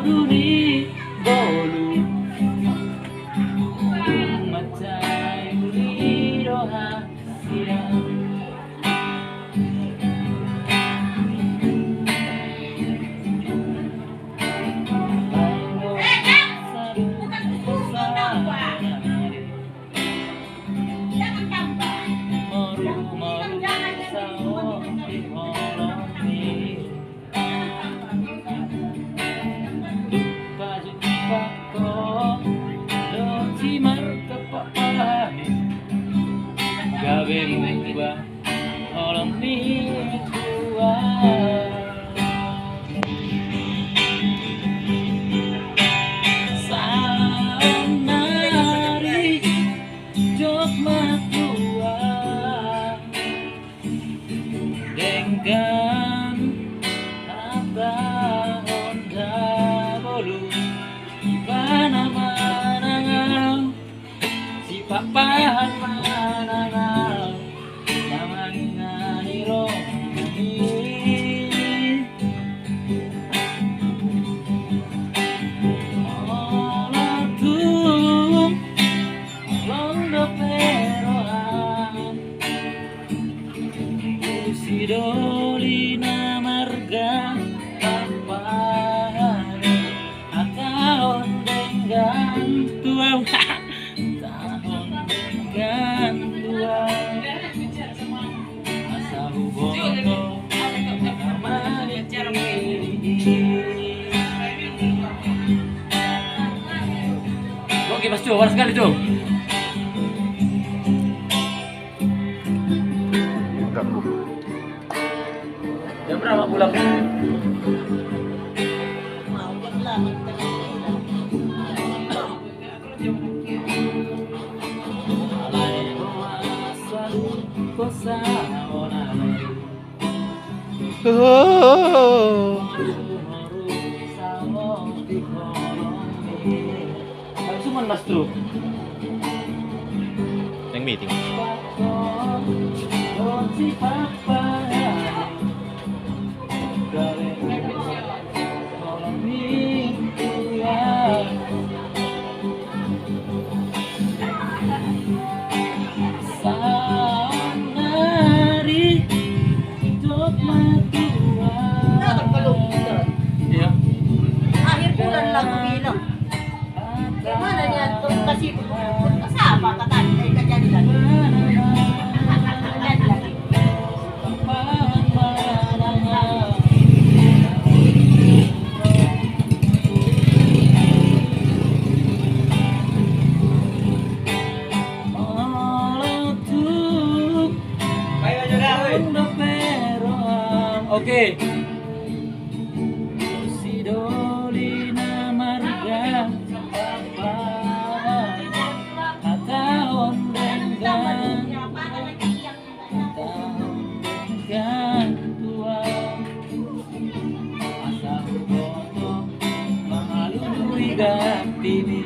duni bolu macai lido hasian gawe mubah orang tua sanari jok matua dengan apa honda bolu mana mana si papahan Dolina marga papan tahun dengan tua tahun dengan tua asa hubono oke Mas Jo, waras sekali Jo. Jam berapa pulang? Cuman Mas Bro. Yang meeting. Akhir bulan lagu bilang gimana niya itong kasi kasama katanya kajadian lagi oke. Dolina marga tahun dengan tua asa foto mengalui gantini